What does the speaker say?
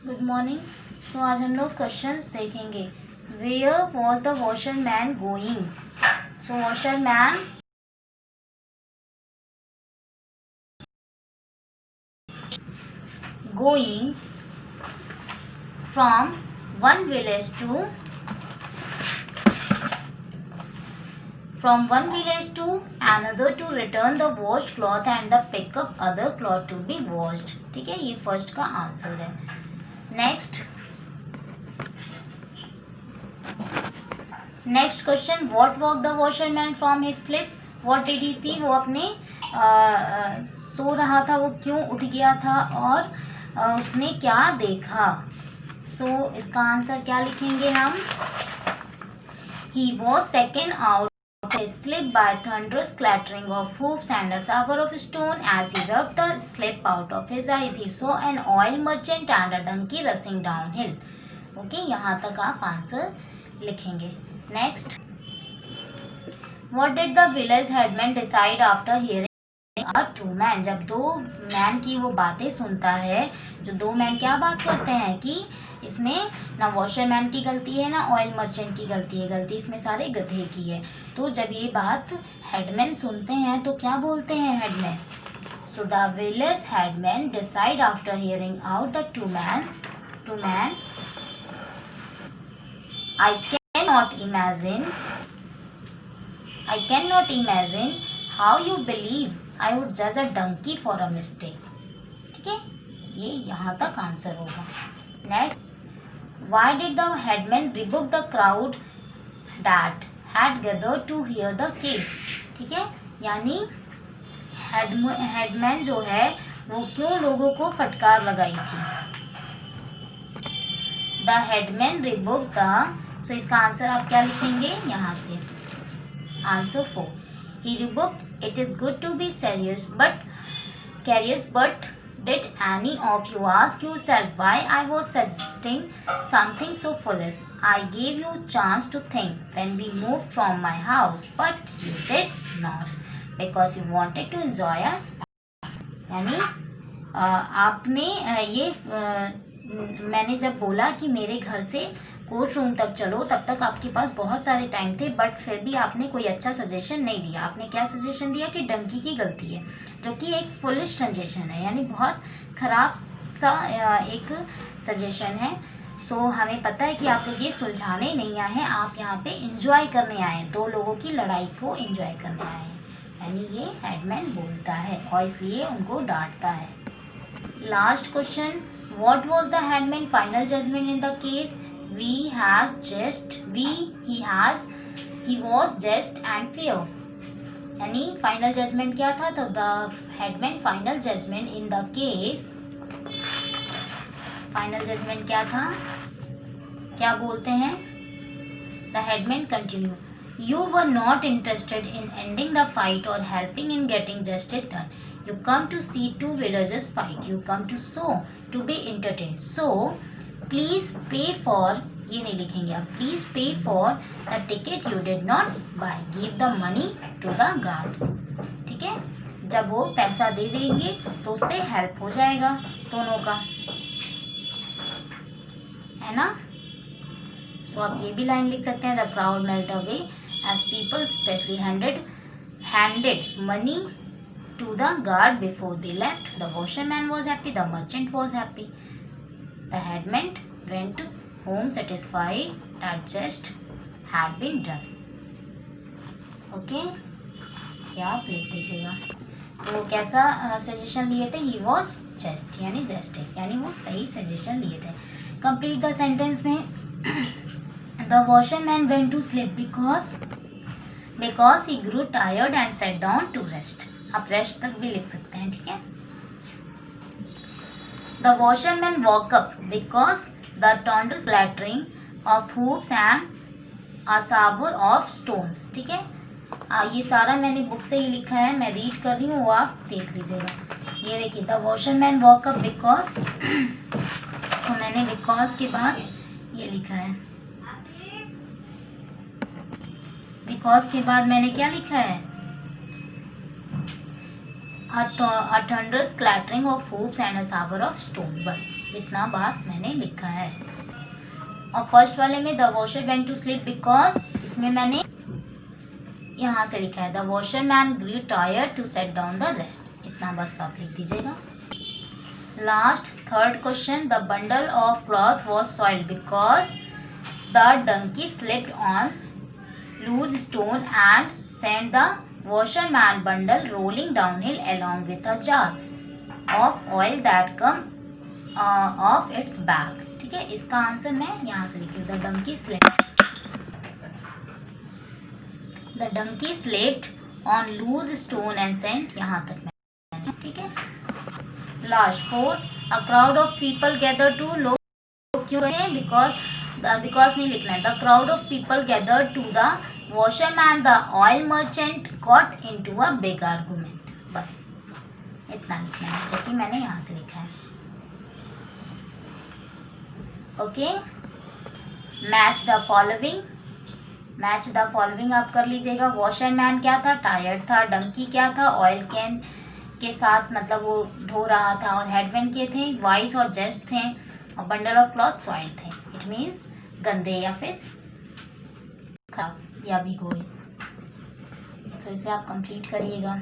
Good morning. सो आज हम लोग क्वेश्चंस देखेंगे। Where was the washerman going? So washerman going from one village to another to return the washed cloth and the pick up other cloth to be washed। ठीक है, ये first का answer है। Next question, what woke the washerman from his sleep? What did he see? वो अपने सो रहा था, वो क्यों उठ गया था और उसने क्या देखा? सो इसका आंसर क्या लिखेंगे हम? He was second out his slip by thunderous clattering of hoofs and a shower of stone. As he rubbed the slip out of his eyes, he saw an oil merchant and a donkey rushing downhill. Okay, यहाँ तक आप answer लिखेंगे। Next, what did the village headman decide after hearing a two man? जब दो man की वो बातें सुनता है, जो दो मैन क्या बात करते हैं कि इसमें ना वॉशरमैन की गलती है ना ऑयल मर्चेंट की गलती है, गलती इसमें सारे गधे की है। तो जब ये बात हेडमैन सुनते हैं तो क्या बोलते हैं headman? So the village headman decide after hearing out the two man, I cannot imagine how you believe I would judge a donkey for a mistake। ठीक है, ये यहाँ तक आंसर होगा। Next, why did the headman rebuke the crowd that had gathered to hear the case? ठीक है, यानी headman जो है वो क्यों लोगों को फटकार लगाई थी? द हेडमैन रिबुक द, सो इसका आंसर आप क्या लिखेंगे यहाँ से? Answer 4, he rebuked it is good to be serious but curious, but did any of you ask yourself why I was suggesting something so foolish? I gave you chance to think when we moved from my house, but you did not because you wanted to enjoy a spa। यानी आपने मैंने जब बोला कि मेरे घर से court room तक चलो, तब तक आपके पास बहुत सारे टाइम थे, बट फिर भी आपने कोई अच्छा सजेशन नहीं दिया। आपने क्या सजेशन दिया कि डंकी की गलती है, जो कि एक फुलिश सजेशन है, यानी बहुत ख़राब सा एक सजेशन है। सो हमें पता है कि आप लोग ये सुलझाने नहीं आए हैं, आप यहाँ पे इंजॉय करने आए हैं, दो लोगों की लड़ाई को इंजॉय करने आए हैं। यानी ये हेडमैन बोलता है और इसलिए उनको डांटता है। Last question, what was the headman final judgement in the case? he was just and fair। यानी फाइनल जजमेंट क्या था? तो the headman final judgement in the case, final judgement क्या था? क्या बोलते हैं? The headman continue, you were not interested in ending the fight or helping in getting justice done। You come to see two villagers fight, you come to show to be entertained, so please pay for, ये नहीं लिखेंगे आप, please pay for the ticket you did not buy, give the money to the guards। ठीक है, जब वो पैसा दे देंगे तो उससे हेल्प हो जाएगा दोनों का, है ना? सो आप ये भी लाइन लिख सकते हैं, the crowd melt away as people especially handed money to the guard before they left। The washerman was happy, the merchant was happy, the headman went home satisfied that just had been done। Okay, क्या आप लिख दीजिएगा। तो कैसा suggestion लिए थे? He was just, यानी justice, यानी वो सही सजेशन लिए थे। कंप्लीट द सेंटेंस में The washerman went to sleep because he grew tired and sat down to rest। आप रेस्ट तक भी लिख सकते हैं, ठीक है। The washerman woke up because the thunderous clattering of hoofs and a shower of stones। ठीक है, ये सारा मैंने बुक से ही लिखा है, मैं रीड कर रही हूँ, वो आप देख लीजिएगा। ये देखिए, the washerman walk up because, तो मैंने बिकॉज के बाद ये लिखा है, बिकॉज के बाद मैंने क्या लिखा है? a thunderous clattering of hoops and a shower of stone. बस इतना बात मैंने लिखा है। और फर्स्ट वाले में the washer went to sleep because, इसमें मैंने यहाँ से लिखा है the washer man grew tired to set down the rest. इतना बस आप लिख दीजिएगा। Last third question, the bundle of cloth was soiled because the donkey slipped on loose stone and sent the washerman bundle rolling downhill along with a jar of oil that come off its back। ठीक है, इसका answer मैं यहाँ से लिखी हूँ the donkey slipped on loose stone and sent, यहाँ तक मैं। ठीक है, last fourth, a crowd of people gather to, लोग क्यों है बिकॉज नहीं लिखना है। The crowd of people gather to the washerman the oil merchant got into a big argument. बस इतना लिखना है जो कि मैंने यहाँ से लिखा है। ओके, मैच द फॉलोइंग आप कर लीजिएगा। वॉशरमैन क्या था, टायर्ड था। डंकी क्या था, ऑयल कैन के साथ मतलब वो ढो रहा था। और हेडमैन के थे, वाइस और जस्ट थे। और बंडल ऑफ क्लॉथ सॉइल्ड थे। इट मीन्स गंदे या फिर खराब या भिगोए। तो इसे आप कंप्लीट करिएगा।